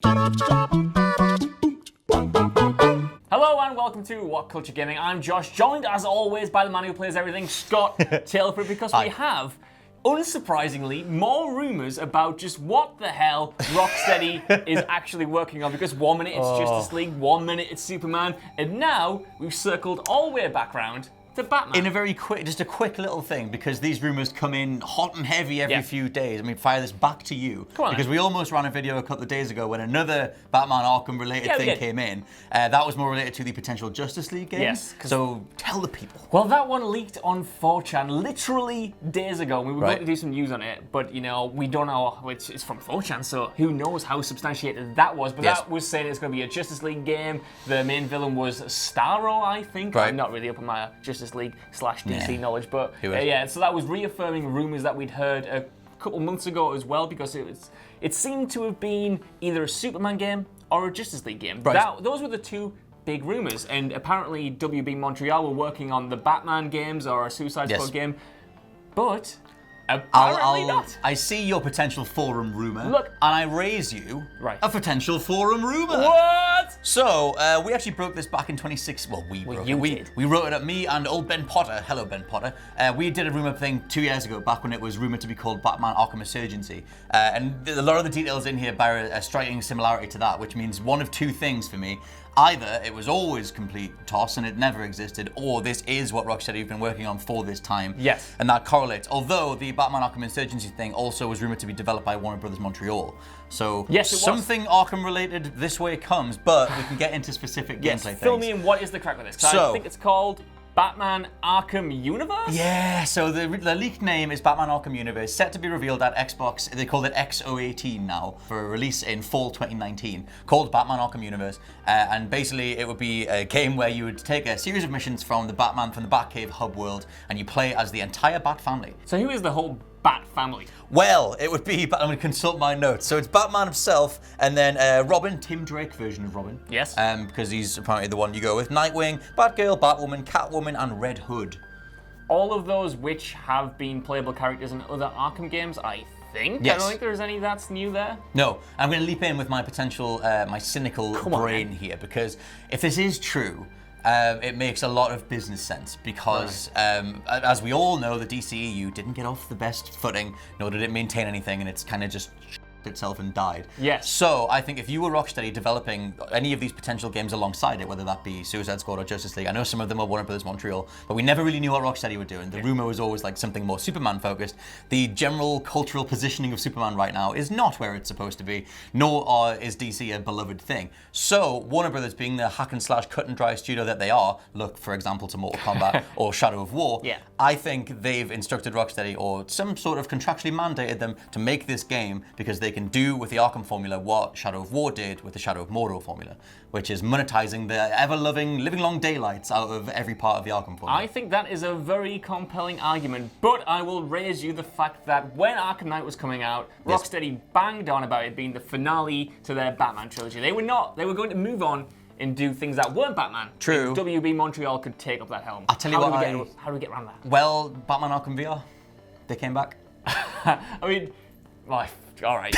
Hello and welcome to WhatCulture Gaming. I'm Josh, joined as always by the man who plays everything, Scott Tailford, because we have, unsurprisingly, more rumours about just what the hell Rocksteady is actually working on. Because 1 minute it's Justice League, 1 minute it's Superman, and now we've circled all the way back round to Batman. In a very quick, just a quick little thing, because these rumours come in hot and heavy every few days. I mean, fire this back to you. Come on, because then. we almost ran a video a couple of days ago when another Batman Arkham related thing came in. That was more related to the potential Justice League games. Yes. So tell the people. Well, that one leaked on 4chan literally days ago. We were going to do some news on it, but you know, we don't know. It's from 4chan, so who knows how substantiated that was. But that was saying it's going to be a Justice League game. The main villain was Starro, I think. Right. I'm not really up on my Justice League / DC knowledge, but yeah, so that was reaffirming rumors that we'd heard a couple months ago as well, because it seemed to have been either a Superman game or a Justice League game. Right. Those were the two big rumors, and apparently WB Montreal were working on the Batman games or a Suicide Squad game, but apparently not. I see your potential forum rumor, Look, and I raise you a potential forum rumor. What? So we actually broke this back in 2016. Well, we broke it. We wrote it up. Me and old Ben Potter. Hello, Ben Potter. We did a rumor thing 2 years ago, back when it was rumored to be called Batman Arkham Insurgency, and a lot of the details in here bear a striking similarity to that, which means one of two things for me. Either it was always complete toss and it never existed, or this is what Rocksteady have been working on for this time. Yes. And that correlates. Although the Batman Arkham Insurgency thing also was rumored to be developed by Warner Brothers Montreal. So yes, something Arkham related this way comes, but we can get into specific gameplay things. Fill me in, what is the crack with this? So, I think it's called Batman Arkham Universe? Yeah, so the leaked name is Batman Arkham Universe, set to be revealed at Xbox. They call it X018 now, for a release in fall 2019, called Batman Arkham Universe. And basically it would be a game where you would take a series of missions from the Batcave hub world, and you play as the entire Bat family. So who is the whole Bat family? Well, it would be, I'm going to consult my notes. So it's Batman himself, and then Robin, Tim Drake version of Robin. Yes. Because he's apparently the one you go with. Nightwing, Batgirl, Batwoman, Catwoman, and Red Hood. All of those which have been playable characters in other Arkham games, I think. Yes. I don't think there's any that's new there. No, I'm going to leap in with my potential, my cynical brain here, because if this is true, it makes a lot of business sense, because as we all know, the DCEU didn't get off the best footing, nor did it maintain anything, and it's kind of just itself and died. Yes. So I think if you were Rocksteady developing any of these potential games alongside it, whether that be Suicide Squad or Justice League, I know some of them are Warner Brothers Montreal, but we never really knew what Rocksteady were doing. The rumor was always like something more Superman focused. The general cultural positioning of Superman right now is not where it's supposed to be, nor is DC a beloved thing. So Warner Brothers, being the hack and slash cut and dry studio that they are, look for example to Mortal Kombat or Shadow of War, I think they've instructed Rocksteady, or some sort of contractually mandated them, to make this game because they can do with the Arkham formula what Shadow of War did with the Shadow of Mordor formula, which is monetizing the ever-loving, living long daylights out of every part of the Arkham formula. I think that is a very compelling argument, but I will raise you the fact that when Arkham Knight was coming out, Rocksteady banged on about it being the finale to their Batman trilogy. They were not. They were going to move on and do things that weren't Batman. True. If WB Montreal could take up that helm. I'll tell you what, how do we get around that? Well, Batman Arkham VR, they came back. I mean, well, all right.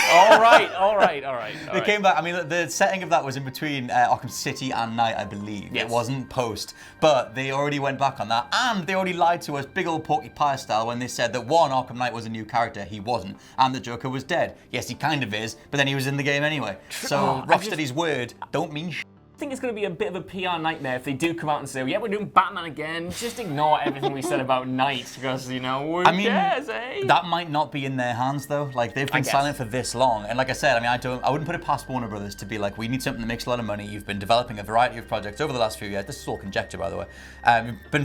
They came back. I mean, the setting of that was in between Arkham City and Night, I believe. Yes. It wasn't post, but they already went back on that, and they already lied to us, big old Porky Pie style, when they said that one, Arkham Knight was a new character. He wasn't, and the Joker was dead. Yes, he kind of is, but then he was in the game anyway. So Rocksteady's word don't mean shit. I think it's going to be a bit of a PR nightmare if they do come out and say, yeah, we're doing Batman again. Just ignore everything we said about Night, because, you know, who cares, eh? That might not be in their hands, though. Like, they've been silent for this long. And like I said, I mean, I wouldn't put it past Warner Brothers to be like, we need something that makes a lot of money. You've been developing a variety of projects over the last few years. This is all conjecture, by the way. You've been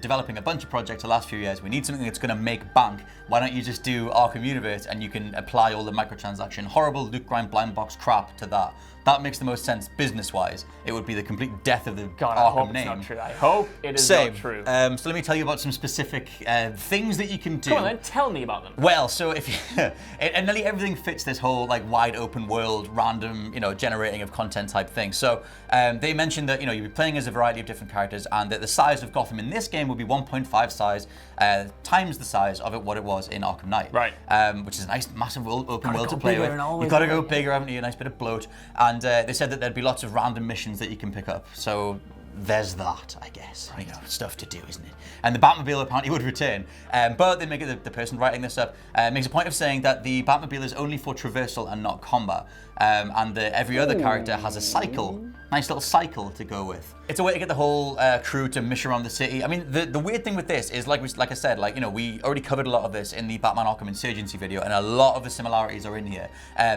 developing a bunch of projects the last few years. We need something that's going to make bank. Why don't you just do Arkham Universe, and you can apply all the microtransaction, horrible loot grind blind box crap to that. That makes the most sense business-wise. franchise, it would be the complete death of the God, Arkham I hope name. it's not true. I hope it is Same. not true. So let me tell you about some specific things that you can do. Come on then, tell me about them. Well, so if you, and nearly everything fits this whole like wide open world, random, generating of content type thing. So they mentioned that you'll be playing as a variety of different characters, and that the size of Gotham in this game will be 1.5 size times the size of what it was in Arkham Knight. Right. Which is a nice, massive open world to go play bigger with. and always You've got to go bigger. bigger, haven't you? A nice bit of bloat. And they said that there'd be lots of random missions that you can pick up. So there's that, I guess. Stuff to do, isn't it? And the Batmobile apparently would return. But they make it, the person writing this up makes a point of saying that the Batmobile is only for traversal and not combat. And that every other character has a cycle. Nice little cycle to go with. It's a way to get the whole crew to mish around the city. I mean, the weird thing with this is, like I said, we already covered a lot of this in the Batman Arkham Insurgency video, and a lot of the similarities are in here.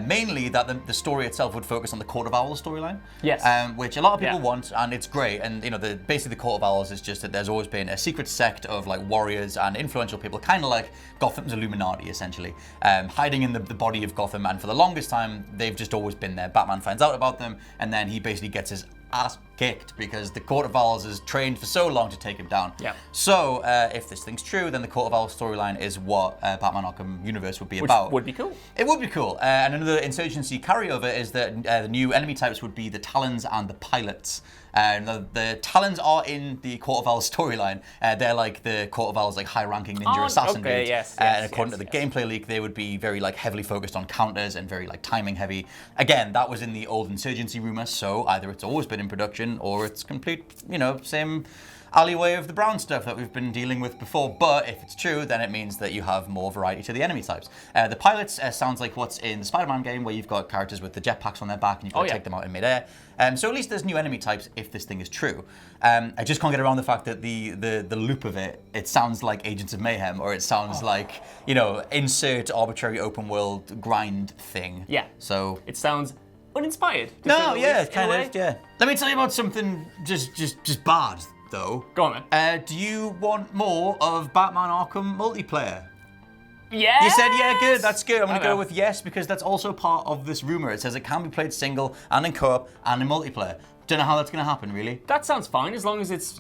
Mainly that the story itself would focus on the Court of Owls storyline. Yes. Which a lot of people want, and it's great. And basically the Court of Owls is just that there's always been a secret sect of like warriors and influential people, kind of like Gotham's Illuminati, essentially, hiding in the body of Gotham. And for the longest time, they've just always been there. Batman finds out about them, and then he basically gets his ass kicked because the Court of Owls has trained for so long to take him down. Yeah. So if this thing's true, then the Court of Owls storyline is what Batman Arkham universe would be about. Would be cool. It would be cool. And another Insurgency carryover is that the new enemy types would be the Talons and the Pilots. The Talons are in the Court of Owls storyline. They're like the Court of Owls, like high-ranking ninja assassin dudes. And according to the gameplay leak, they would be very like heavily focused on counters and very like timing heavy. Again, that was in the old Insurgency rumor, so either it's always been in production or it's complete, same alleyway of the brown stuff that we've been dealing with before. But if it's true, then it means that you have more variety to the enemy types. The Pilots sounds like what's in the Spider-Man game, where you've got characters with the jetpacks on their back and you've got to take them out in midair. So at least there's new enemy types if this thing is true. I just can't get around the fact that the loop of it sounds like Agents of Mayhem, or it sounds like, insert arbitrary open world grind thing. Yeah. So it sounds uninspired. No, yeah, kind of, yeah. Let me tell you about something just bad, though. Go on, then. Do you want more of Batman Arkham multiplayer? Yes! You said, yeah, good, that's good. I'm going to go with yes, because that's also part of this rumor. It says it can be played single and in co-op and in multiplayer. Don't know how that's going to happen, really. That sounds fine, as long as it's,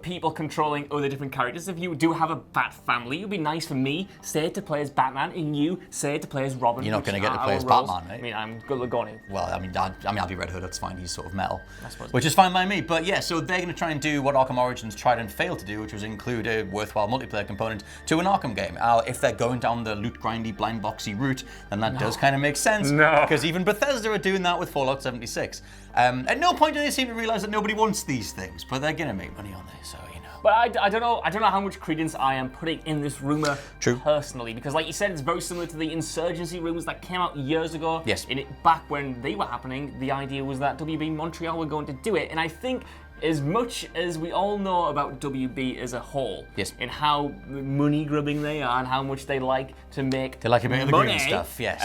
people controlling other different characters. If you do have a Bat family, it would be nice for me, say, to play as Batman, and you, say, to play as Robin. You're not going to get to play as roles. Batman, right? I mean, I'm going to. Well, I'll be Red Hood, that's fine. He's sort of metal. I suppose. Which is fine by me. But yeah, so they're going to try and do what Arkham Origins tried and failed to do, which was include a worthwhile multiplayer component to an Arkham game. If they're going down the loot grindy, blind boxy route, then that does kind of make sense. No. Because even Bethesda are doing that with Fallout 76. At no point do they seem to realize that nobody wants these things, but they're going to make money on this, so But I don't know how much credence I am putting in this rumor personally, because like you said, it's very similar to the Insurgency rumors that came out years ago. Yes. Back when they were happening, the idea was that WB Montreal were going to do it, and I think as much as we all know about WB as a whole, yes, and how money grubbing they are and how much they like to make they like a bit of the green stuff, yes.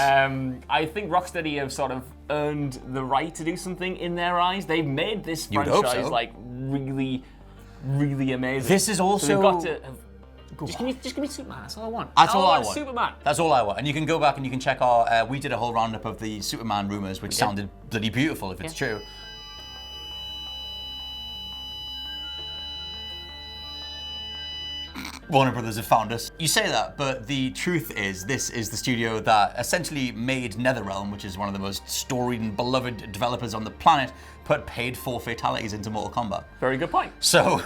I think Rocksteady have sort of earned the right to do something in their eyes. They've made this franchise like really, really amazing. This is also. So got to just give me Superman. That's all I want. That's all I want. Superman. That's all I want. And you can go back and you can check our. We did a whole roundup of the Superman rumors, which sounded bloody beautiful if it's true. Warner Brothers have found us. You say that, but the truth is, this is the studio that essentially made NetherRealm, which is one of the most storied and beloved developers on the planet, put paid-for fatalities into Mortal Kombat. Very good point. So,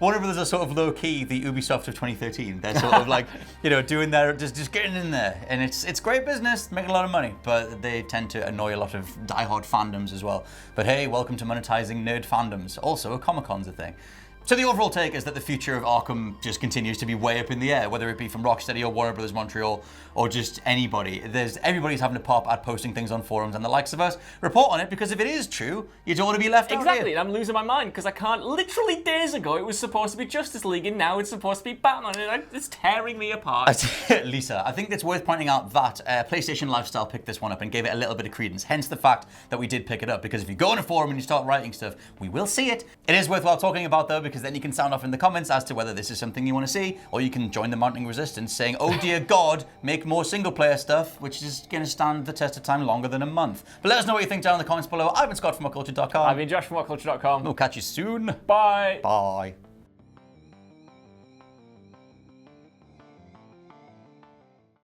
Warner Brothers are sort of low-key the Ubisoft of 2013. They're sort of like, doing their, just getting in there. And it's great business, making a lot of money, but they tend to annoy a lot of diehard fandoms as well. But hey, welcome to monetizing nerd fandoms. Also, Comic-Con's a thing. So the overall take is that the future of Arkham just continues to be way up in the air, whether it be from Rocksteady or Warner Brothers Montreal or just anybody. Everybody's having to pop at posting things on forums, and the likes of us report on it, because if it is true, you don't want to be left out Exactly, here. and I'm losing my mind because I can't. Literally days ago, it was supposed to be Justice League, and now it's supposed to be Batman, and it's tearing me apart. Lisa, I think it's worth pointing out that PlayStation Lifestyle picked this one up and gave it a little bit of credence, hence the fact that we did pick it up, because if you go on a forum and you start writing stuff, we will see it. It is worthwhile talking about, though, because because then you can sound off in the comments as to whether this is something you want to see, or you can join the mounting resistance saying, oh dear God, make more single player stuff, which is going to stand the test of time longer than a month. But let us know what you think down in the comments below. I've been Scott from WhatCulture.com. I've been Josh from WhatCulture.com. We'll catch you soon. Bye. Bye.